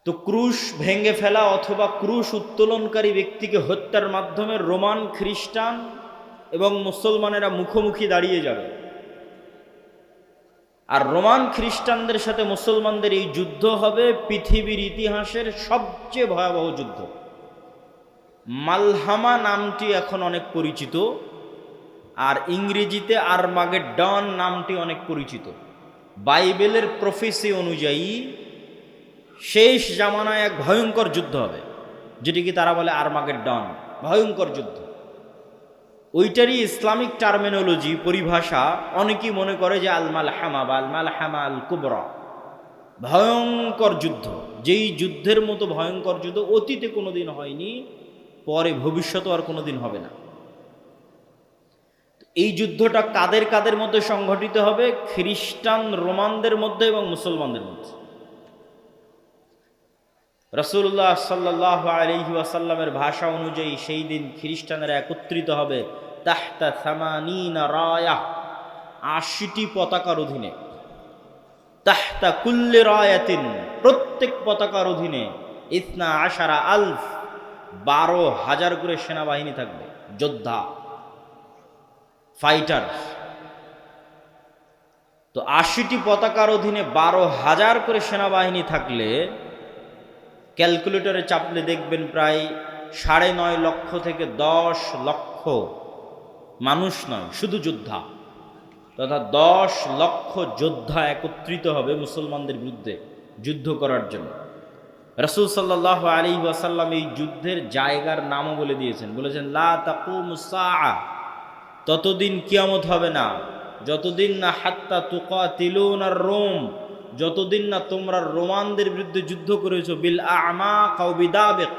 তো ক্রুশ ভেঙে ফেলা অথবা ক্রুশ উত্তোলনকারী ব্যক্তিকে হত্যার মাধ্যমে রোমান খ্রিস্টান এবং মুসলমানেরা মুখোমুখি দাঁড়িয়ে যাবে। আর রোমান খ্রিস্টানদের সাথে মুসলমানদের এই যুদ্ধ হবে পৃথিবীর ইতিহাসের সবচেয়ে ভয়াবহ যুদ্ধ। মালহামা নামটি এখন অনেক পরিচিত, আর ইংরেজিতে আরমাগেডন নামটি অনেক পরিচিত। বাইবেলের প্রফেসি অনুযায়ী শেষ জামানায় এক ভয়ঙ্কর যুদ্ধ হবে, যেটিকে তারা বলে আরমাগেডন, ভয়ঙ্কর যুদ্ধ। ওইটারই ইসলামিক টার্মিনোলজি, পরিভাষা অনেকেই মনে করে যে আল মালহামা বা আল মালহামা আল কুবরা, ভয়ঙ্কর যুদ্ধ। যেই যুদ্ধের মতো ভয়ঙ্কর যুদ্ধ অতীতে কোনোদিন হয়নি, পরে ভবিষ্যতে আর কোনোদিন হবে না। এই যুদ্ধটা কাদের কাদের মধ্যে সংঘটিত হবে? খ্রিস্টান রোমানদের মধ্যে এবং মুসলমানদের মধ্যে। রাসূলুল্লাহ সাল্লাল্লাহু আলাইহি ওয়াসাল্লামের ভাষা অনুযায়ী সেই দিন খ্রিস্টানেরা একত্রিত হবে তাহতা সামানিনা রায়া, ৮০টি পতাকার অধীনে। তাহতা কুল্লি রায়াতিন, প্রত্যেক পতাকার অধীনে ইসনা আশারা আলফ, ১২,০০০ করে সেনাবাহিনী থাকবে, যোদ্ধা, ফাইটার। তো ৮০টি পতাকার অধীনে ১২,০০০ করে সেনাবাহিনী থাকলে ক্যালকুলেটরে চাপলে দেখবেন প্রায় ৯.৫ লক্ষ থেকে ১০ লক্ষ মানুষ নয়, শুধু যোদ্ধা, তথা ১০ লক্ষ যোদ্ধা একত্রিত হবে মুসলমানদের বিরুদ্ধে যুদ্ধ করার জন্য। রাসূল সাল্লাল্লাহু আলাইহি ওয়াসাল্লাম এই যুদ্ধের জায়গার নামও বলে দিয়েছেন, বলেছেন লা তাকুমুস সাআ, ততদিন কিয়ামত হবে না যতদিন না হাত্তা তুকাতিলুনার রোম, যতদিন না তোমরা রোমানদের বিরুদ্ধে যুদ্ধ করেছো বিল আমাক আও বিদাবিক,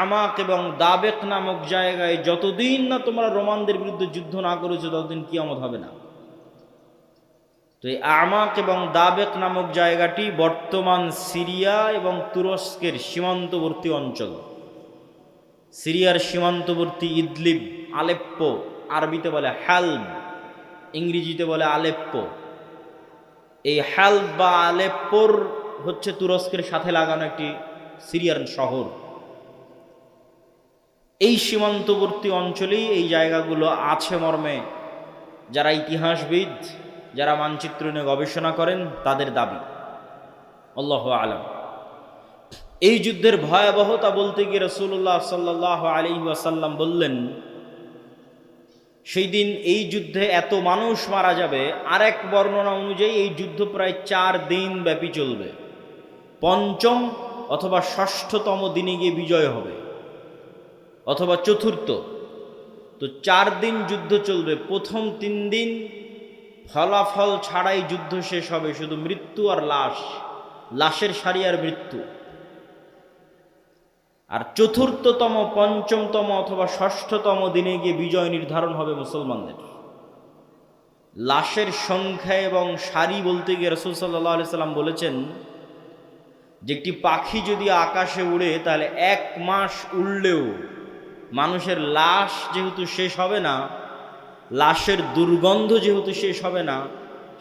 আমাক এবং দাবেক নামক জায়গায় যতদিন না তোমরা রোমানদের বিরুদ্ধে যুদ্ধ না করেছো ততদিন কিয়ামত হবে না। তো এই আমাক এবং দাবেক নামক জায়গাটি বর্তমান সিরিয়া এবং তুরস্কের সীমান্তবর্তী অঞ্চল। সিরিয়ার সীমান্তবর্তী ইদলিব, আলেপ্পো, আরবিতে বলে হালব, ইংরেজিতে বলে আলেপ্পো। এই হালব বা আলেপ্পোর হচ্ছে তুরস্কের সাথে লাগানো একটি সিরিয়ার শহর। এই সীমান্তবর্তী অঞ্চলেই এই জায়গাগুলো আছে মর্মে যারা ইতিহাসবিদ, যারা মানচিত্র নিয়ে গবেষণা করেন তাদের দাবি। আল্লাহু আলাম। এই যুদ্ধের ভয়াবহতা বলতে গিয়ে রাসূলুল্লাহ সাল্লাল্লাহু আলাইহি ওয়াসাল্লাম বললেন, সেই দিন এই যুদ্ধে এত মানুষ মারা যাবে। আরেক বর্ণনা অনুযায়ী এই যুদ্ধ প্রায় ৪ দিন ব্যাপী চলবে, পঞ্চম অথবা ষষ্ঠতম দিনে গিয়ে বিজয় হবে, অথবা চতুর্থ। তো ৪ দিন যুদ্ধ চলবে। প্রথম ৩ দিন ফলাফল ছাড়াই যুদ্ধ শেষ হবে, শুধু মৃত্যু আর লাশ, লাশের সারি আর মৃত্যু। আর চতুর্থতম, পঞ্চমতম অথবা ষষ্ঠতম দিনে গিয়ে বিজয় নির্ধারণ হবে মুসলমানদের। লাশের সংখ্যা এবং সারি বলতে গিয়ে রাসূল সাল্লাল্লাহু আলাইহি সাল্লাম বলেছেন যে একটি পাখি যদি আকাশে উড়ে তাহলে ১ মাস উড়লেও মানুষের লাশ যেহেতু শেষ হবে না, লাশের দুর্গন্ধ যেহেতু শেষ হবে না,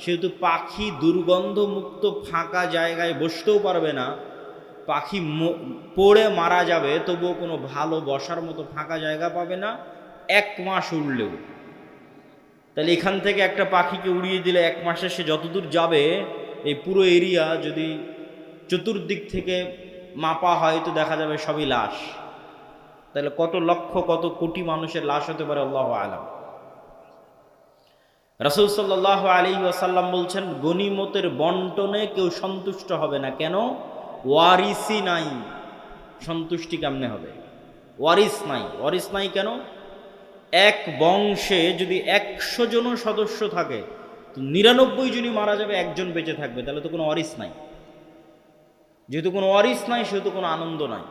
সেহেতু পাখি দুর্গন্ধমুক্ত ফাঁকা জায়গায় বসতেও পারবে না। পাখি পড়ে মারা যাবে, তবুও কোনো ভালো বসার মতো ফাঁকা জায়গা পাবে না ১ মাস উড়লেও। তাহলে এখান থেকে একটা পাখিকে উড়িয়ে দিলে ১ মাসে সে যতদূর যাবে, এই পুরো এরিয়া যদি চতুর্দিক থেকে মাপা হয় তো দেখা যাবে সবই লাশ। তাহলে কত লক্ষ, কত কোটি মানুষের লাশ হতে পারে আল্লাহু আলাম। রাসূল সাল্লাল্লাহু আলাইহি ওয়াসাল্লাম বলছেন, গনিমতের বন্টনে কেউ সন্তুষ্ট হবে না। কেন? ওয়ারিসই নাই। সন্তুষ্টি কেমনে হবে? ওয়ারিস নাই। ওয়ারিস নাই কেন? এক বংশে যদি ১০০ জন সদস্য থাকে তো ৯৯ জনই মারা যাবে, একজন বেঁচে থাকবে, তাহলে তো কোনো ওয়ারিস নাই। যেহেতু কোনো ওয়ারিস নাই সেহেতু কোনো আনন্দ নাই।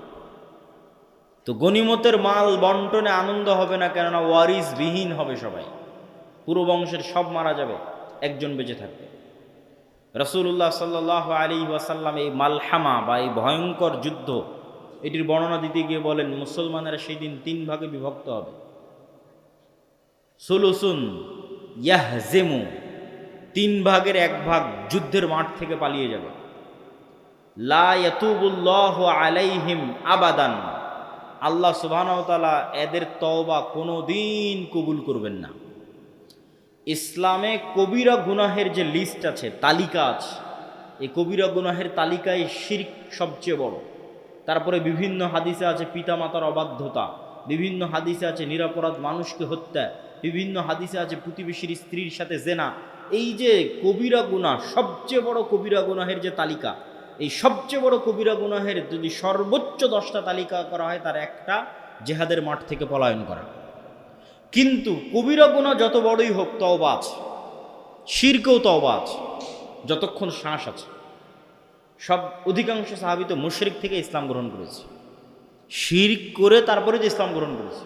তো গনিমতের মাল বন্টনে আনন্দ হবে না, কেননা ওয়ারিস বিহীন হবে সবাই, পুরো বংশের সব মারা যাবে, একজন বেঁচে থাকবে। রাসূলুল্লাহ সাল্লাল্লাহু আলাইহি ওয়াসাল্লাম এই মালহামা বা এই ভয়ঙ্কর যুদ্ধ এটির বর্ণনা দিতে গিয়ে বলেন, মুসলমানেরা সেই দিন ৩ ভাগে বিভক্ত হবে। সুলুসুন ইয়াহজিমু, ৩ ভাগের ১ ভাগ যুদ্ধের মাঠ থেকে পালিয়ে যাবে। লা ইয়াতুবুল্লাহু আলাইহিম আবাদান, আল্লাহ সুবহানাহু ওয়া তাআলা এদের তওবা কোনোদিন কবুল করবেন না। ইসলামে কবিরা গুনাহের যে লিস্ট আছে, তালিকা আছে, এই কবিরা গুনাহের তালিকায় শিরক সবচেয়ে বড়। তারপরে বিভিন্ন হাদিসে আছে পিতামাতার অবাধ্যতা, বিভিন্ন হাদিসে আছে নিরপরাধ মানুষকে হত্যা, বিভিন্ন হাদিসে আছে প্রতিবেশীর স্ত্রীর সাথে জেনা। এই যে কবিরা গুনাহ, সবচেয়ে বড় কবিরা গুনাহের যে তালিকা, এই সবচেয়ে বড় কবিরা গুনাহের যদি সর্বোচ্চ 10টা তালিকা করা হয়, তার একটা জেহাদের মাঠ থেকে পলায়ন করা। কিন্তু কবিরা গুনাহ যত বড়ই হোক, তওবা আছে, শিরকেও তওবা আছে, যতক্ষণ শ্বাস আছে। সব অধিকাংশ সাহাবী তো মুশরিক থেকে ইসলাম গ্রহণ করেছে, শিরক করে তারপরে যে ইসলাম গ্রহণ করেছে।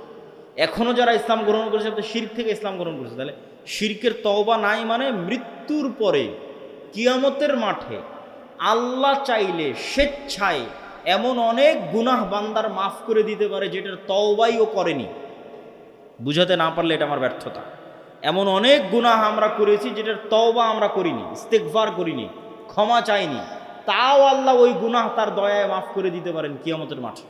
এখনও যারা ইসলাম গ্রহণ করেছে তো শিরক থেকে ইসলাম গ্রহণ করেছে। তাহলে শিরকের তওবা নাই মানে মৃত্যুর পরে কিয়ামতের মাঠে আল্লাহ চাইলে স্বেচ্ছায় এমন অনেক গুনাহ বান্দার মাফ করে দিতে পারে যেটার তওবাই ও করেনি। বুঝাতে না পারলে এটা আমার ব্যর্থতা। এমন অনেক গুনাহ আমরা করেছি যেটার তওবা আমরা করিনি, ইস্তেগফার করিনি, ক্ষমা চাইনি, তাও আল্লাহ ওই গুনাহ তার দয়ায় মাফ করে দিতে পারেন কিয়ামতের মাঠে।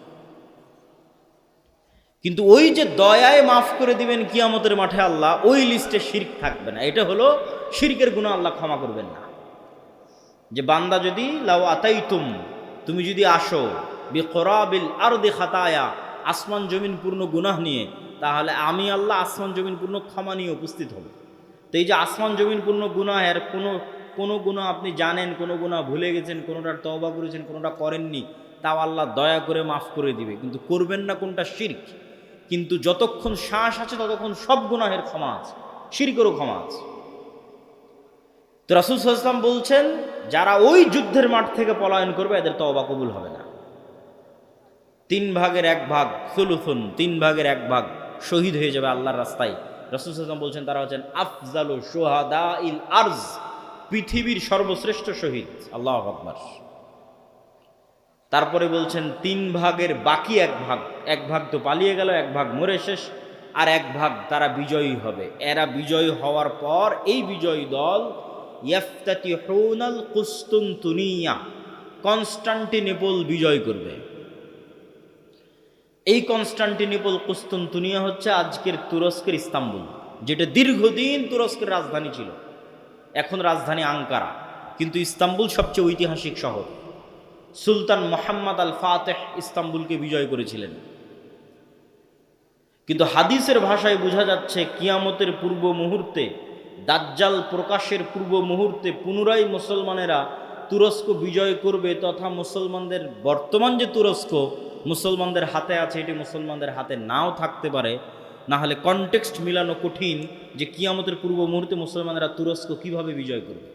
কিন্তু ওই যে দয়ায় মাফ করে দিবেন কিয়ামতের মাঠে আল্লাহ, ওই লিস্টে শিরক থাকবে না। এটা হলো শিরকের গুনাহ আল্লাহ ক্ষমা করবেন না। যে বান্দা যদি লাউ আতাইতুম, তুমি যদি আসো বিকরাবিল আরদি খাতায়া, আসমান জমিন পূর্ণ গুনাহ নিয়ে, তাহলে আমি আল্লাহ আসমান জমিন পূর্ণ ক্ষমা নিয়ে উপস্থিত হব। তো এই যে আসমান জমিন পূর্ণ গুনাহের কোনো গুনাহ আপনি জানেন, কোনো গুনাহ ভুলে গেছেন, কোনোটার তওবা করেছেন, কোনোটা করেননি, তাও আল্লাহ দয়া করে মাফ করে দিবে। কিন্তু করবেন না কোনটা? শিরক। কিন্তু যতক্ষণ শ্বাস আছে ততক্ষণ সব গুনাহের ক্ষমা আছে, শিরকেরও ক্ষমা আছে। তো রাসূল সাল্লাল্লাহু আলাইহি ওয়াসাল্লাম বলছেন, যারা ওই যুদ্ধের মাঠ থেকে পলায়ন করবে এদের তওবা কবুল হবে না। 3 ভাগের 1 ভাগ, সুলুসুন, 3 ভাগের 1 ভাগ শহীদ হয়ে যাবে আল্লাহর রাস্তায়। রাসূল সাল্লাল্লাহু আলাইহি ওয়াসাল্লাম বলছেন তারা হচ্ছেন আফজালু শুহাদাইল আরজ, পৃথিবীর সর্বশ্রেষ্ঠ শহীদ। আল্লাহু আকবার। তারপরে বলছেন 3 ভাগের বাকি 1 ভাগ তো পালিয়ে গেল, 1 ভাগ মরে শেষ, আর 1 ভাগ তারা বিজয়ী হবে। এরা বিজয়ী হওয়ার পর এই বিজয়ী দল ইয়াফতাতিহুনাল কুস্তুনতুনিয়া, কনস্টান্টিনোপল বিজয় করবে। এই কনস্টান্টিনোপল, কুস্তুনতুনিয়া হচ্ছে আজকের তুরস্কের ইস্তাম্বুল, যেটা দীর্ঘদিন তুরস্কের রাজধানী ছিল। এখন রাজধানী আঙ্কারা, কিন্তু ইস্তাম্বুল সবচেয়ে ঐতিহাসিক শহর। সুলতান মুহাম্মদ আল ফাতেহ ইস্তাম্বুলকে বিজয় করেছিলেন। কিন্তু হাদিসের ভাষায় বোঝা যাচ্ছে কিয়ামতের পূর্ব মুহূর্তে, দাজ্জাল প্রকাশের পূর্ব মুহূর্তে পুনরায় মুসলমানেরা তুরস্ক বিজয় করবে, তথা মুসলমানদের বর্তমান যে তুরস্ক মুসলমানদের হাতে আছে, এটি মুসলমানদের হাতে নাও থাকতে পারে। না হলে কনটেক্সট মিলানো কঠিন যে কিয়ামতের পূর্ব মুহূর্তে মুসলমানেরা তুরস্ক কিভাবে বিজয় করবে।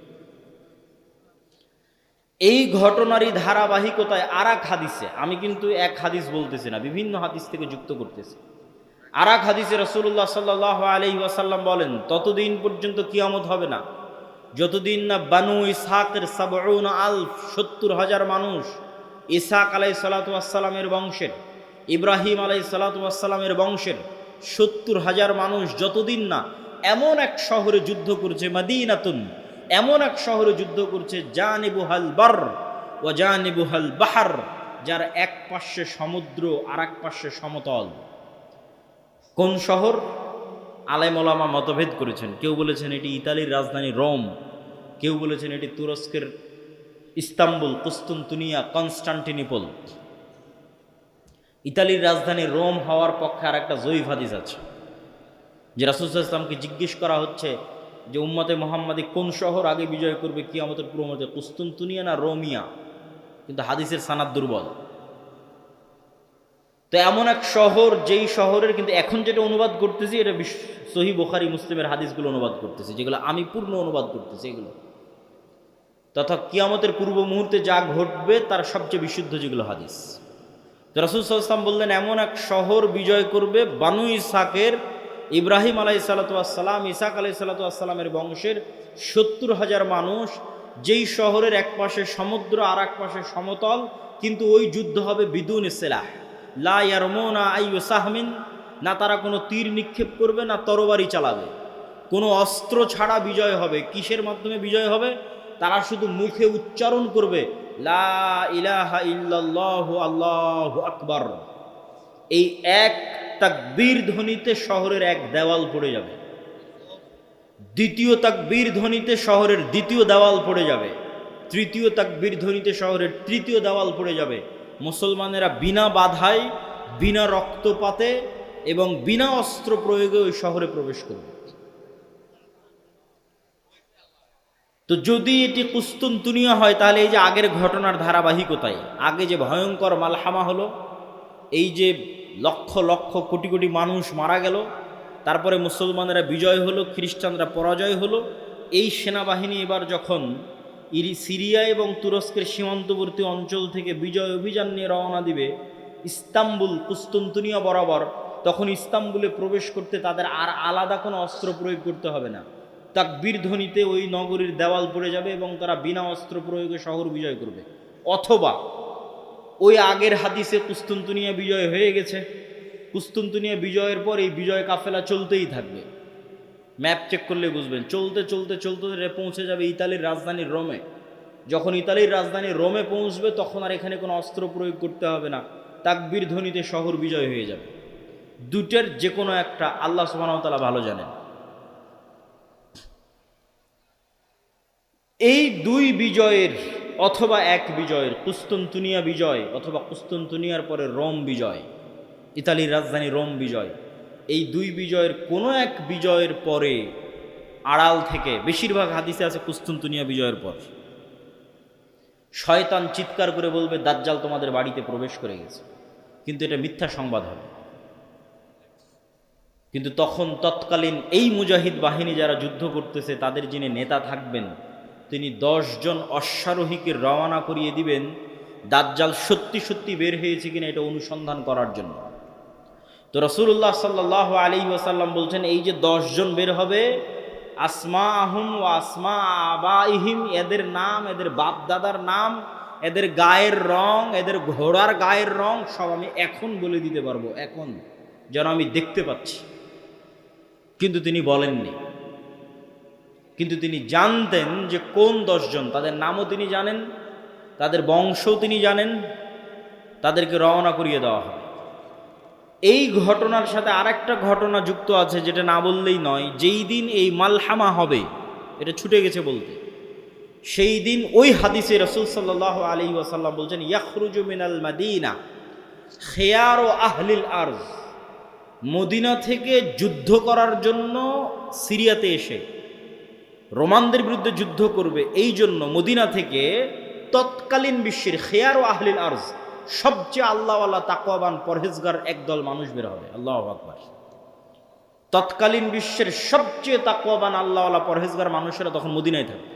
এই ঘটনারই ধারাবাহিকতায় আর এক হাদিসে, আমি কিন্তু এক হাদিস বলতেছি না, বিভিন্ন হাদিস থেকে যুক্ত করতেছি। আর এক হাদিসে রাসূলুল্লাহ সাল্লাল্লাহু আলাইহি ওয়াসাল্লাম বলেন, ততদিন পর্যন্ত কিয়ামত হবে না যতদিন না বানু ইসহাকের 70,000 মানুষ, ইসহাক আলাইহিস সালাতু ওয়াস সালামের বংশের, ইব্রাহিম আলাইহিস সালাতু ওয়াস সালামের বংশের 70,000 মানুষ যতদিন না এমন এক শহরে যুদ্ধ করছে, মাদিনাতুন, এমন এক শহরে যুদ্ধ করছে, জানিবুহাল বার ওয়া জানিবুহাল বাহার, যার এক পাশে সমুদ্র আর এক পাশে সমতল। কোন শহর? আলেম ওলামা মতভেদ করেছেন। কেউ বলেছেন এটি ইতালির রাজধানী রোম, কেউ বলেছেন এটি তুরস্কের ইস্তাম্বুল, কুস্তুনতুনিয়া, কনস্টান্টিনোপল। ইতালির রাজধানী রোম হওয়ার পক্ষে আর একটা জয়ীফ হাদিস আছে, যে রাসূল সাল্লাল্লাহু আলাইহি ওয়াসাল্লামকে জিজ্ঞেস করা হচ্ছে যে উম্মতে মুহাম্মাদি কোন শহর আগে বিজয় করবে কিয়ামতের পূর্ব মুহূর্তে, কুস্তুনতুনিয়া না রোমিয়া? কিন্তু হাদিসের সানাদ দুর্বল। তো এমন এক শহর, যেই শহরের, কিন্তু এখন যেটা অনুবাদ করতেছি এটা সহিহ বুখারী মুসলিমের হাদিসগুলো অনুবাদ করতেছি, যেগুলো আমি পূর্ণ অনুবাদ করতেছি এগুলো, তথা কিয়ামতের পূর্ব মুহূর্তে যা ঘটবে তার সবচেয়ে বিশুদ্ধ যেগুলো হাদিস। তো রাসূল সাল্লাল্লাহু আলাইহি ওয়াসাল্লাম বললেন এমন এক শহর বিজয় করবে বানু ইসহাকের, ইব্রাহিম আলাইহিস সালাতু ওয়াস সালাম, ইসহাক আলাইহিস সালাতু ওয়াস সালামের বংশের 70,000 মানুষ, যেই শহরের এক পাশে সমুদ্র আর এক পাশে সমতল, কিন্তু ওই যুদ্ধ হবে বিদুন সিলাহ, লা ইয়ারমুনা আইয়ু সাহমিন, না তারা কোনো তীর নিক্ষেপ করবে না তরবারি চালাবে, কোনো অস্ত্র ছাড়া বিজয় হবে। কিসের মাধ্যমে বিজয় হবে? তারা শুধু মুখে উচ্চারণ করবে লা ইলাহা ইল্লাল্লাহু আল্লাহু আকবার, এই এক তাকবীর ধ্বনিতে শহরের এক দেওয়াল পড়ে যাবে। দ্বিতীয় তাকবীর ধ্বনিতে শহরের দ্বিতীয় দেওয়াল পড়ে যাবে। তৃতীয় তাকবীর ধ্বনিতে শহরের তৃতীয় দেওয়াল পড়ে যাবে। মুসলমানেরা বিনা বাধায়, বিনা রক্তপাতে এবং বিনা অস্ত্র প্রয়োগে ওই শহরে প্রবেশ করবে। তো যদি এটি কুস্তুনতুনিয়া হয়, তাহলে এই যে আগের ঘটনার ধারাবাহিকতায় আগে যে ভয়ঙ্কর মালহামা হলো, এই যে লক্ষ লক্ষ কোটি কোটি মানুষ মারা গেল, তারপরে মুসলমানেরা বিজয় হলো, খ্রিস্টানরা পরাজয় হলো, এই সেনাবাহিনী এবার যখন সিরিয়া এবং তুরস্কের সীমান্তবর্তী অঞ্চল থেকে বিজয় অভিযান নিয়ে রওনা দিবে ইস্তাম্বুল কুস্তুনতুনিয়া বরাবর, তখন ইস্তাম্বুলে প্রবেশ করতে তাদের আর আলাদা কোনো অস্ত্র প্রয়োগ করতে হবে না। তাকবীর ধ্বনিতে ওই নগরীর দেওয়াল পড়ে যাবে এবং তারা বিনা অস্ত্র প্রয়োগে শহর বিজয় করবে। অথবা ওই আগের হাদিসে কুস্তুনতুনিয়া বিজয় হয়ে গেছে, কুস্তুনতুনিয়া বিজয়ের পর এই বিজয় কাফেলা চলতেই থাকবে। ম্যাপ চেক করলে বুঝবেন, চলতে চলতে চলতে পৌঁছে যাবে ইতালির রাজধানী রোমে। যখন ইতালির রাজধানী রোমে পৌঁছবে তখন আর এখানে কোনো অস্ত্র প্রয়োগ করতে হবে না, তাকবীর ধ্বনিতে শহর বিজয় হয়ে যাবে। দুটের যে কোনো একটা আল্লাহ সুবহানাহু ওয়া তাআলা ভালো জানেন। এই দুই বিজয়ের অথবা এক বিজয়ের, কুস্তুনতুনিয়া বিজয় অথবা কুস্তুনতুনিয়ার পরে রোম বিজয়, ইতালির রাজধানী রোম বিজয়, এই দুই বিজয়ের কোনো এক বিজয়ের পরে আড়াল থেকে, বেশিরভাগ হাদিসে আছে কুস্তুনতুনিয়া বিজয়ের পর, শয়তান চিৎকার করে বলবে দাজ্জাল তোমাদের বাড়িতে প্রবেশ করে গেছে। কিন্তু এটা মিথ্যা সংবাদ হবে। কিন্তু তখন তৎকালীন এই মুজাহিদ বাহিনী যারা যুদ্ধ করতেছে তাদের যিনি নেতা থাকবেন, তিনি 10 জন অশ্বারোহীকে রওনা করিয়ে দিবেন দাজ্জাল সত্যি সত্যি বের হয়েছে কিনা এটা অনুসন্ধান করার জন্য। তো রাসূলুল্লাহ সাল্লাল্লাহু আলাইহি ওয়াসাল্লাম বলছেন, এই যে 10 জন বের হবে, আসমাহুম ওয়া আসমা আবাইহিম, এদের নাম, এদের বাপ দাদার নাম, এদের গায়ের রং, এদের ঘোড়ার গায়ের রং সব আমি এখন বলে দিতে পারবো, এখন যেন আমি দেখতে পাচ্ছি। কিন্তু তিনি বলেননি। কিন্তু তিনি জানতেন যে কোন 10 জন, তাদের নামও তিনি জানেন, তাদের বংশও তিনি জানেন, তাদেরকে রওনা করিয়ে দেওয়া হবে। এই ঘটনার সাথে আরেকটা ঘটনা যুক্ত আছে যেটা না বললেই নয়। যেই দিন এই মালহামা হবে, এটা ছুটে গেছে বলতে, সেই দিন ওই হাদিসে রাসূল সাল্লাল্লাহু আলাইহি ওয়াসাল্লাম বলছেন, ইয়াখরুজু মিনাল মাদিনা খিয়ারু আহলিল আরজ, মদিনা থেকে যুদ্ধ করার জন্য সিরিয়াতে এসে রোমানদের বিরুদ্ধে যুদ্ধ করবে, এই জন্য মদিনা থেকে তৎকালীন বিশ্বের খিয়ারু আহলিল আরজ, সবচেয়ে আল্লাহওয়ালা তাকওয়াবান পরহেজগার একদল মানুষ বের হবে। আল্লাহু আকবার। তৎকালীন বিশ্বের সবচেয়ে তাকওয়াবান আল্লাহওয়ালা পরহেজগার মানুষেরা তখন মদিনায় থাকবে।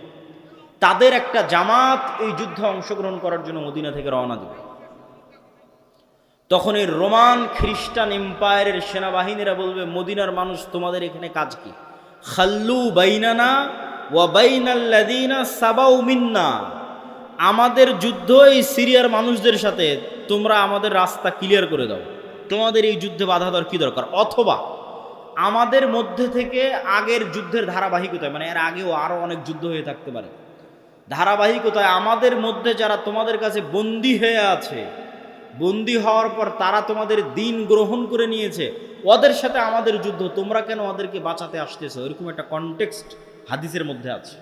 তাদের একটা জামাত এই যুদ্ধে অংশগ্রহণ করার জন্য মদিনা থেকে রওনা দেবে। তখন এই রোমান খ্রিস্টান এম্পায়ারের সেনাবাহিনীরা বলবে, মদিনার মানুষ তোমাদের এখানে কাজ কি? খাল্লু বাইনানা ওয়া বাইনাল্লাযিনা সাবাউ মিন্না, আমাদের যুদ্ধ এই সিরিয়ার মানুষদের সাথে, তোমরা আমাদের রাস্তা ক্লিয়ার করে দাও, তোমাদের এই যুদ্ধে বাধা দেওয়ার কি দরকার? অথবা আমাদের মধ্যে থেকে আগের যুদ্ধের ধারাবাহিকতায়, মানে এর আগেও আরও অনেক যুদ্ধ হয়ে থাকতে পারে, ধারাবাহিকতায় আমাদের মধ্যে যারা তোমাদের কাছে বন্দী হয়ে আছে, বন্দী হওয়ার পর তারা তোমাদের দিন গ্রহণ করে নিয়েছে, ওদের সাথে আমাদের যুদ্ধ, তোমরা কেন ওদেরকে বাঁচাতে আসতেছো? এরকম একটা কনটেক্সট হাদিসের মধ্যে আছে।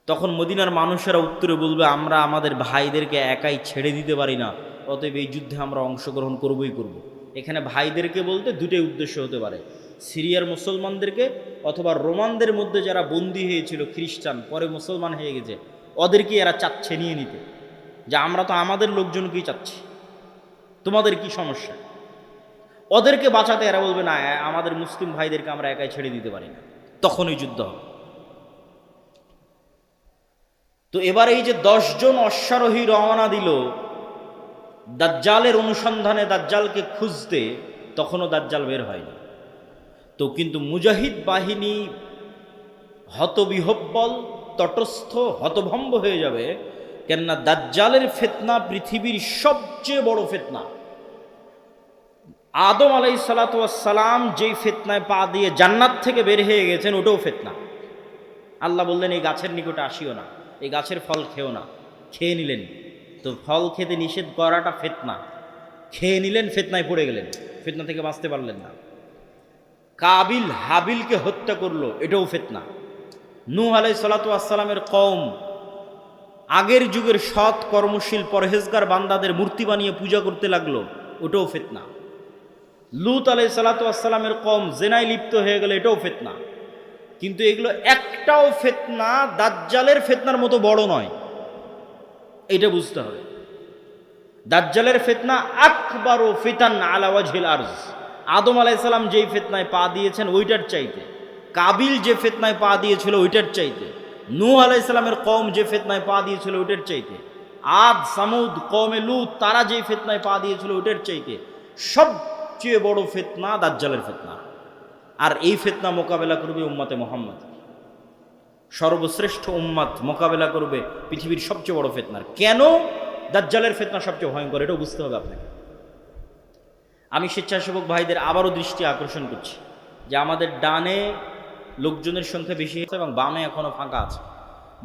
তখন মদিনার মানুষেরা উত্তরে বলবে, আমরা আমাদের ভাইদেরকে একাই ছেড়ে দিতে পারি না, অতএব এই যুদ্ধে আমরা অংশগ্রহণ করবই করব। এখানে ভাইদেরকে বলতে দুটোই উদ্দেশ্য হতে পারে, সিরিয়ার মুসলমানদেরকে অথবা রোমানদের মধ্যে যারা বন্দী হয়েছিল খ্রিস্টান, পরে মুসলমান হয়ে গেছে, ওদেরকে এরা চাচ্ছে নিয়ে নিতে, যে আমরা তো আমাদের লোকজনকেই চাচ্ছি, তোমাদের কি সমস্যা? ওদেরকে বাঁচাতে এরা বলবে, না, আমাদের মুসলিম ভাইদেরকে আমরা একাই ছেড়ে দিতে পারি না। তখন ওই যুদ্ধ হবে। তো এবার এই যে 10 জন অশ্বারোহী রওনা দিল দাজ্জালের অনুসন্ধানে, দাজ্জালকে খুঁজতে, তখনও দাজ্জাল বের হয়নি। তো কিন্তু মুজাহিদ বাহিনী হতবিহব্বল, তটস্থ, হতভম্ব হয়ে যাবে। কেননা দাজ্জালের ফিতনা পৃথিবীর সবচেয়ে বড় ফিতনা। আদম আলাইহিসসালাতু ওয়াসসালাম যেই ফিতনায় পা দিয়ে জান্নাত থেকে বের হয়ে গেছেন, ওটাও ফিতনা। আল্লাহ বললেন, এই গাছের নিকটে আসিও না, এই গাছের ফল খেও না, খেয়ে নিলেন, তো ফল খেতে নিষেধ করাটা ফিতনা, খেয়ে নিলেন, ফিতনায় পড়ে গেলেন, ফিতনা থেকে বাঁচতে পারলেন না। কাবিল হাবিলকে হত্যা করলো, এটাও ফিতনা। নূহ আলাইহিস সালাতু ওয়াস সালামের কওম আগের যুগের সৎ কর্মশীল পরহেজগার বান্দাদের মূর্তি বানিয়ে পূজা করতে লাগলো, ওটাও ফিতনা। লূত আলাইহিস সালাতু ওয়াস সালামের কওম জেনায় লিপ্ত হয়ে গেল, এটাও ফিতনা। কিন্তু এগুলো একটাও ফিতনা দাজ্জালের ফিতনার মতো বড় নয়, এটা বুঝতে হবে। দাজ্জালের ফিতনা আকবারু ফিতান আলা ওয়াজহিল আরজ। আদম আলাইহিস সালাম যেই ফিতনায় পা দিয়েছেন ওইটার চাইতে, কাবিল যে ফিতনায় পা দিয়েছিল ওইটার চাইতে, নূহ আলাইহিস সালামের কওম যে ফিতনায় পা দিয়েছিল ওইটার চাইতে, আদ সামুদ কওমে লূত তারা যে ফিতনায় পা দিয়েছিল ওইটার চাইতে সবচেয়ে বড় ফিতনা দাজ্জালের ফিতনা। আর এই ফিতনা মোকাবেলা করবে উম্মতে মুহাম্মদ, সর্বশ্রেষ্ঠ উম্মত মোকাবেলা করবে পৃথিবীর সবচেয়ে বড় ফিতনার। কেন দাজ্জালের ফিতনা সবচেয়ে ভয়ঙ্কর, এটাও বুঝতে হবে আপনাকে। আমি স্বেচ্ছাসেবক ভাইদের আবারও দৃষ্টি আকর্ষণ করছি যে আমাদের ডানে লোকজনের সংখ্যা বেশি হয়েছে এবং বামে এখনো ফাঁকা আছে।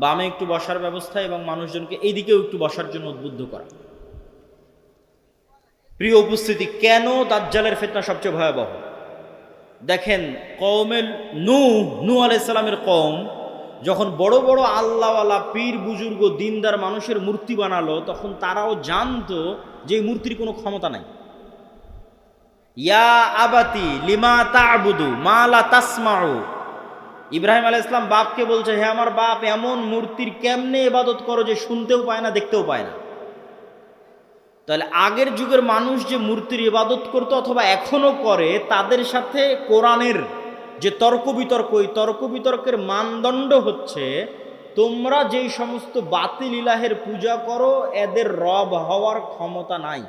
বামে একটু বসার ব্যবস্থা এবং মানুষজনকে এইদিকেও একটু বসার জন্য উদ্বুদ্ধ করা। প্রিয় উপস্থিতি, কেন দাজ্জালের ফিতনা সবচেয়ে ভয়াবহ? দেখেন, কওমে নূহ আলাইহিস সালামের কওম যখন বড় বড় আল্লাহওয়ালা পীর বুজুর্গ দিনদার মানুষের মূর্তি বানালো, তখন তারাও জানতো যে এই মূর্তির কোনো ক্ষমতা নাই। ইয়া আবাতি লিমা তা'বুদু মা লা তাসমাউ। ইব্রাহিম আলাইহিস সালাম বাপকে বলছে, হে আমার বাপ, এমন মূর্তির কেমনে ইবাদত করো যে শুনতেও পায় না, দেখতেও পায় না। তাহলে আগের যুগের মানুষ যে মূর্তির ইবাদত করতো অথবা এখনো করে, তাদের সাথে কোরআনের যে তর্ক বিতর্ক, ওই তর্ক বিতর্কের মানদণ্ড হচ্ছে তোমরা যেই সমস্ত বাতিল ইলাহের পূজা করো এদের রব হওয়ার ক্ষমতা নাই।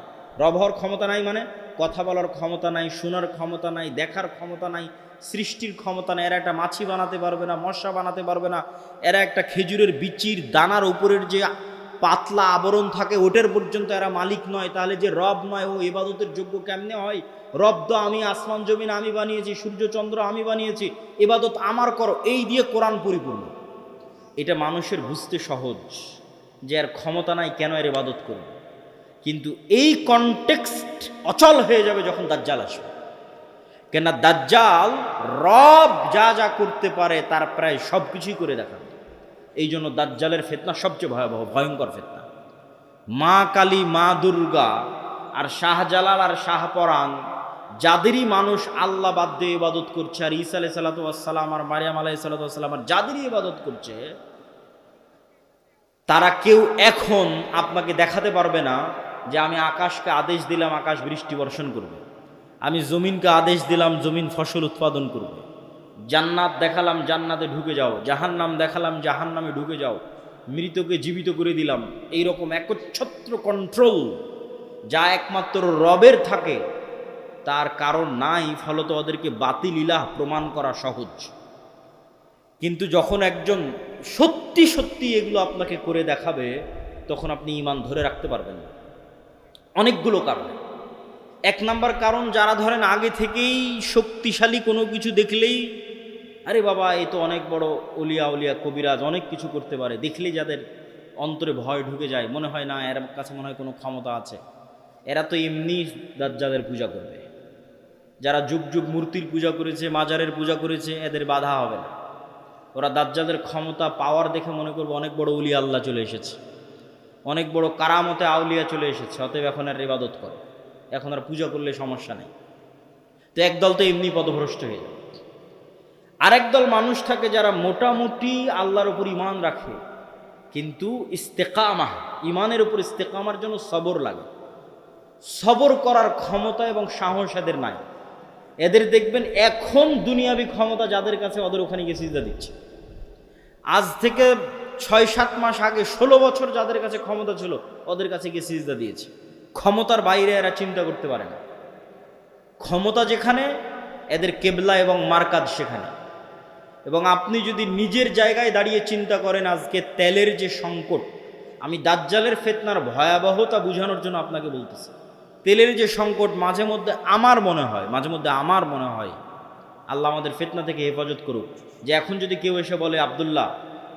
রব হওয়ার ক্ষমতা নাই মানে কথা বলার ক্ষমতা নাই, শোনার ক্ষমতা নাই, দেখার ক্ষমতা নাই, সৃষ্টির ক্ষমতা নাই। এরা একটা মাছি বানাতে পারবে না, মশা বানাতে পারবে না, এরা একটা খেজুরের বিচির দানার উপরের যে পাতলা আবরণ থাকে ওটার পর্যন্ত এরা মালিক নয়। তাহলে যে রব নয় ও ইবাদতের যোগ্য কেমনে হয়? রব তো আমি, আসমান জমিন আমি বানিয়েছি, সূর্য চন্দ্র আমি বানিয়েছি, ইবাদত আমার করো, এই দিয়ে কোরআন পরিপূর্ণ। এটা মানুষের বুঝতে সহজ যে এর ক্ষমতা নাই, কেন এর ইবাদত করবে। কিন্তু এই কনটেক্সট অচল হয়ে যাবে যখন দাজ্জাল আসবে। কেন দাজ্জাল রব যা যা করতে পারে তার প্রায় সব কিছুই করে দেখাবে। এই জন্য দাজ্জালের ফিতনা সবচেয়ে ভয়াবহ, ভয়ঙ্কর ফিতনা। মা কালী, মা দুর্গা আর শাহজালাল আর শাহপরাণ যাদেরই মানুষ আল্লাহ বাদ দিয়ে ইবাদত করছে, আর ঈসা আলাইহিস সালাতু ওয়াস সালাম আর মারিয়াম আলাইহিস সালাতু ওয়াস সালাম আর যাদেরই ইবাদত করছে, তারা কেউ এখন আপনাকে দেখাতে পারবে না যে আমি আকাশকে আদেশ দিলাম আকাশ বৃষ্টি বর্ষণ করবে, আমি জমিনকে আদেশ দিলাম জমিন ফসল উৎপাদন করবে, জান্নাত দেখালাম জান্নাতে ঢুকে যাও, জাহান্নাম দেখালাম জাহান্নামে ঢুকে যাও, মৃতকে জীবিত করে দিলাম। এইরকম একচ্ছত্র কন্ট্রোল যা একমাত্র রবের থাকে তার কারণ নাই, ফলত ওদেরকে বাতিল ইলাহ প্রমাণ করা সহজ। কিন্তু যখন একজন সত্যি সত্যি এগুলো আপনাকে করে দেখাবে, তখন আপনি ঈমান ধরে রাখতে পারবেন না। অনেকগুলো কারণ। এক নাম্বার কারণ, যারা ধরেন আগে থেকেই শক্তিশালী কোনো কিছু দেখলেই আরে বাবা এই তো অনেক বড় অলিয়া উলিয়া কবিরাজ, অনেক কিছু করতে পারে, দেখলেই যাদের অন্তরে ভয় ঢুকে যায়, মনে হয় না এর কাছে মনে হয় কোনো ক্ষমতা আছে, এরা তো এমনি দাজ্জালের পূজা করবে। যারা যুগ যুগ মূর্তির পূজা করেছে, মাজারের পূজা করেছে, এদের বাধা হবে না। ওরা দাজ্জালের ক্ষমতা পাওয়ার দেখে মনে করবে অনেক বড় উলিয়া আল্লাহ চলে এসেছে, অনেক বড় কারামতে আউলিয়া চলে এসেছে, অতএব এখন আর ইবাদত করে, এখন আর পূজা করলে সমস্যা নেই। তো একদল তো এমনি পথভ্রষ্ট হয়ে যায়। আরেক দল মানুষ থাকে যারা মোটামুটি আল্লাহর উপর ঈমান রাখে, কিন্তু ইস্তেকামা, ঈমানের উপর ইস্তেকামার জন্য সবর লাগে। সবর করার ক্ষমতা এবং সাহস এদের নাই। এদের দেখবেন এখন দুনিয়াবি ক্ষমতা যাদের কাছে, ওদের ওখানে গিয়ে সিজদা দিচ্ছে। আজ থেকে 6-7 মাস আগে 16 বছর যাদের কাছে ক্ষমতা ছিল ওদের কাছে গিয়ে সিজদা দিয়েছে। ক্ষমতার বাইরে এরা চিন্তা করতে পারে না। ক্ষমতা যেখানে, এদের কেবলা এবং মারকাজ সেখানে। এবং আপনি যদি নিজের জায়গায় দাঁড়িয়ে চিন্তা করেন, আজকে তেলের যে সংকট, আমি দাজ্জালের ফিতনার ভয়াবহতা বোঝানোর জন্য আপনাকে বলতেছি। তেলের যে সংকট, মাঝে মধ্যে আমার মনে হয় আল্লাহ আমাদের ফিতনা থেকে হেফাজত করুক, যে এখন যদি কেউ এসে বলে আব্দুল্লাহ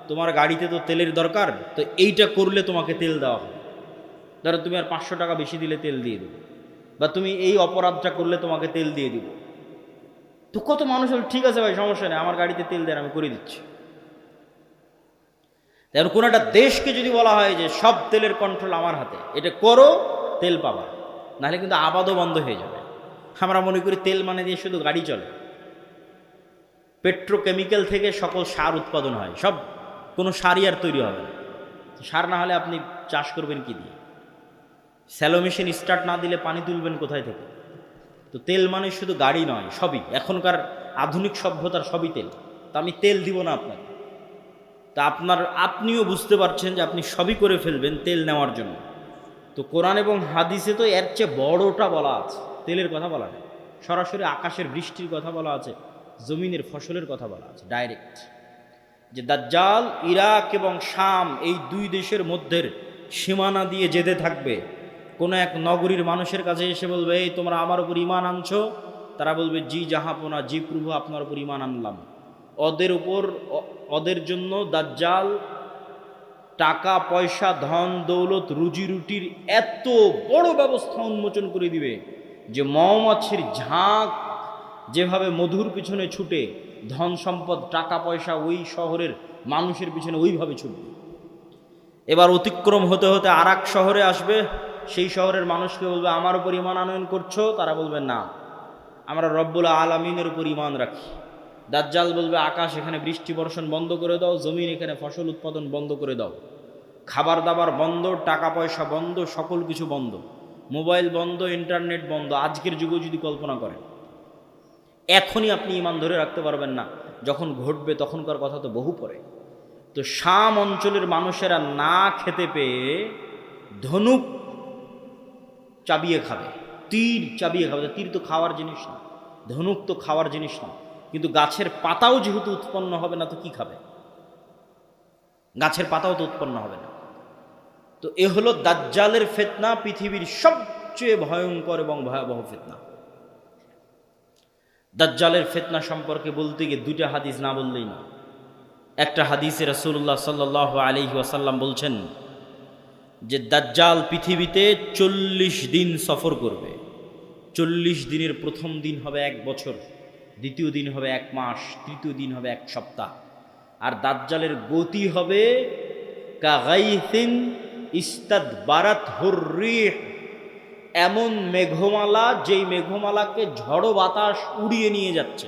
তোমার গাড়িতে তো তেলের দরকার, তো এইটা করলে তোমাকে তেল দেওয়া হবে। ধরো তুমি আর 500 টাকা বেশি দিলে তেল দিয়ে দেবো, বা তুমি এই অপরাধটা করলে তোমাকে তেল দিয়ে দিব। তো কত মানুষ হল, ঠিক আছে ভাই সমস্যা নেই, আমার গাড়িতে তেল দেন, আমি করে দিচ্ছি। তেমন কোনো একটা দেশকে যদি বলা হয় যে সব তেলের কন্ট্রোল আমার হাতে, এটা করো, তেল পাবা, নাহলে কিন্তু আবাদও বন্ধ হয়ে যাবে। আমরা মনে করি তেল মানে দিয়ে শুধু গাড়ি চলে। পেট্রোকেমিক্যাল থেকে সকল সার উৎপাদন হয়, সব কোনো সারই আর তৈরি হবে না। সার না হলে আপনি চাষ করবেন কি দিয়ে? স্যালো মেশিন স্টার্ট না দিলে পানি তুলবেন কোথায় থেকে? তো তেল মানে শুধু গাড়ি নয়, সবই, এখনকার আধুনিক সভ্যতার সবই তেল। তা আমি তেল দিব না আপনাকে, তা আপনিও বুঝতে পারছেন যে আপনি সবই করে ফেলবেন তেল নেওয়ার জন্য। তো কোরআন এবং হাদিসে তো এর চেয়ে বড়টা বলা আছে, তেলের কথা বলা নেই। সরাসরি আকাশের বৃষ্টির কথা বলা আছে, জমিনের ফসলের কথা বলা আছে ডাইরেক্ট, যে দাজ্জাল ইরাক এবং শাম এই দুই দেশের মধ্যের সীমানা দিয়ে যেতে থাকবে। কোনো এক নগরীর মানুষের কাছে এসে বলবে, এই তোমরা আমার উপর ঈমান আনছো? তারা বলবে, জি জাহাপনা, জি প্রভু, আপনার উপর ঈমান আনলাম। ওদের জন্য দাজ্জাল টাকা পয়সা, ধন দৌলত, রুজি রুটির এত বড় ব্যবস্থা উন্মোচন করে দিবে যে মৌমাছির ঝাঁক যেভাবে মধুর পিছনে ছুটে, ধন সম্পদ টাকা পয়সা ওই শহরের মানুষের পিছনে ওইভাবে ছুটবে। এবার অতিক্রম হতে হতে আর এক শহরে আসবে, সেই শহরের মানুষকে বলবে, আমার উপর ঈমান আনয়ন করছো? তারা বলবে, না, আমরা রব্বুল আলামিনের উপর ঈমান রাখি। দাজ্জাল বলবে, আকাশ এখানে বৃষ্টি বর্ষণ বন্ধ করে দাও, জমিন এখানে ফসল উৎপাদন বন্ধ করে দাও, খাবার দাবার বন্ধ, টাকা পয়সা বন্ধ, সকল কিছু বন্ধ, মোবাইল বন্ধ, ইন্টারনেট বন্ধ। আজকের যুগে যদি কল্পনা করেন, এখনই আপনি ঈমান ধরে রাখতে পারবেন না, যখন ঘটবে তখনকার কথা তো বহু পরে। তো শাম অঞ্চলের মানুষেরা না খেতে পেয়ে ধনুক চাবিয়ে খাবে, তীর চাবিয়ে খাবে। তীর তো খাওয়ার জিনিস না, ধনুক তো খাওয়ার জিনিস না, কিন্তু গাছের পাতাও যেহেতু উৎপন্ন হবে না, তো কি খাবে? গাছের পাতাও তো উৎপন্ন হবে না। তো এ হলো দাজ্জালের ফিতনা, পৃথিবীর সবচেয়ে ভয়ঙ্কর এবং ভয়াবহ ফিতনা। দাজ্জালের ফিতনা সম্পর্কে বলতে গিয়ে দুইটা হাদিস না বললেই না। একটা হাদিসে রাসূলুল্লাহ সাল্লাল্লাহু আলাইহি ওয়াসাল্লাম বলছেন যে দাজ্জাল পৃথিবীতে 40 দিন সফর করবে। 40 দিনের প্রথম দিন হবে 1 বছর, দ্বিতীয় দিন হবে 1 মাস, তৃতীয় দিন হবে 1 সপ্তাহ। আর দাজ্জালের গতি হবে কাগাইসিন ইস্তাদবারাত হুররিহ, এমন মেঘমালা যেই মেঘমালাকে ঝড়ো বাতাস উড়িয়ে নিয়ে যাচ্ছে।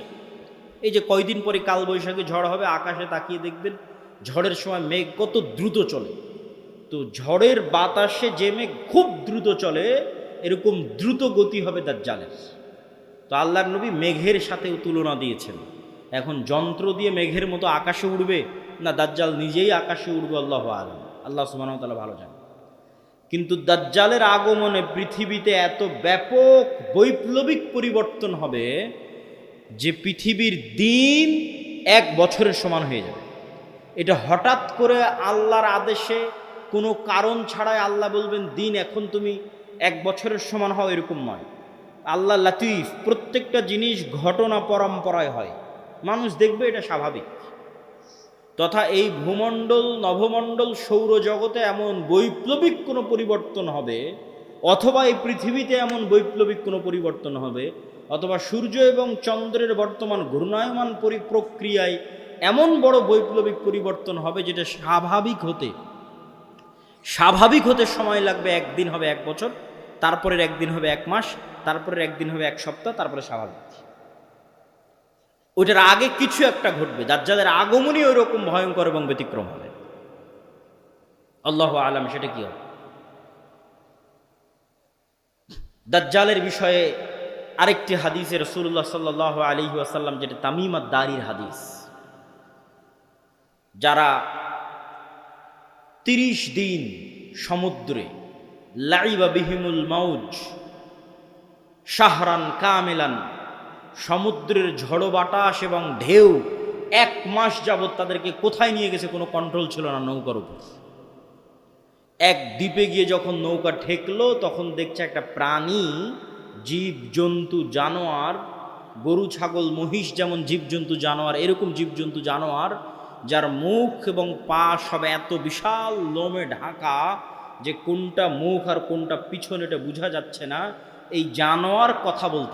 এই যে কয়দিন পরে কালবৈশাখী ঝড় হবে, আকাশে তাকিয়ে দেখবেন ঝড়ের সময় মেঘ কত দ্রুত চলে। তো ঝড়ের বাতাসে যে মেঘ খুব দ্রুত চলে, এরকম দ্রুত গতি হবে দাজ্জালের। তো আল্লাহর নবী মেঘের সাথেও তুলনা দিয়েছেন। এখন যন্ত্র দিয়ে মেঘের মতো আকাশে উড়বে, না দাজ্জাল নিজেই আকাশে উড়বে, আল্লাহু আ'লাম, আল্লাহ সুবহানাহু ওয়া তাআলা ভালো জানেন। কিন্তু দাজ্জালের আগমনে পৃথিবীতে এত ব্যাপক বৈপ্লবিক পরিবর্তন হবে যে পৃথিবীর দিন 1 বছরের সমান হয়ে যাবে। এটা হঠাৎ করে আল্লাহর আদেশে, কোনো কারণ ছাড়াই আল্লাহ বলবেন দিন এখন তুমি 1 বছরের সমান হও, এরকম নয়। আল্লাহ লাতিফ, প্রত্যেকটা জিনিস ঘটনা পরম্পরায় হয়, মানুষ দেখবে এটা স্বাভাবিক। তথা এই ভূমণ্ডল, নভমণ্ডল, সৌরজগতে এমন বৈপ্লবিক কোনো পরিবর্তন হবে, অথবা এই পৃথিবীতে এমন বৈপ্লবিক কোনো পরিবর্তন হবে, অথবা সূর্য এবং চন্দ্রের বর্তমান ঘূর্ণায়মান প্রক্রিয়ায় এমন বড় বৈপ্লবিক পরিবর্তন হবে যেটা স্বাভাবিক হতে সময় লাগবে। একদিন হবে 1 বছর, তারপরের একদিন হবে 1 মাস, তারপরের একদিন হবে 1 সপ্তাহ, তারপরে স্বাভাবিক। ওইটার আগে কিছু একটা ঘটবে। দাজ্জালের আগমনই ওই রকম ভয়ঙ্কর এবং ব্যতিক্রম হবে। আল্লাহু আ'লাম সেটা কি হবে। দাজ্জালের বিষয়ে আরেকটি হাদিসে রাসূলুল্লাহ সাল্লাল্লাহু আলাইহি ওয়াসাল্লাম, যেটা তামিম আদ-দারির হাদিস, যারা 30 দিন সমুদ্রে লাইবা বিহিমুল মাউজ শাহরান কামিলান, সমুদ্রের ঝড়ো বাতাস এবং ঢেউ 1 মাস যাবৎ তাদেরকে কোথায় নিয়ে গেছে কোনো কন্ট্রোল ছিল না নৌকার উপর। এক দ্বীপে গিয়ে যখন নৌকা ঠেকলো, তখন দেখছে একটা প্রাণী, জীবজন্তু জানোয়ার, গরু ছাগল মহিষ যেমন জীবজন্তু জানোয়ার, এরকম জীবজন্তু জানোয়ার যার মুখ এবং পা সব এত বিশাল লোমে ঢাকা যে কোনটা মুখ আর কোনটা পিছন এটা বোঝা যাচ্ছে না, এই জানোয়ার কথা বলতেছে।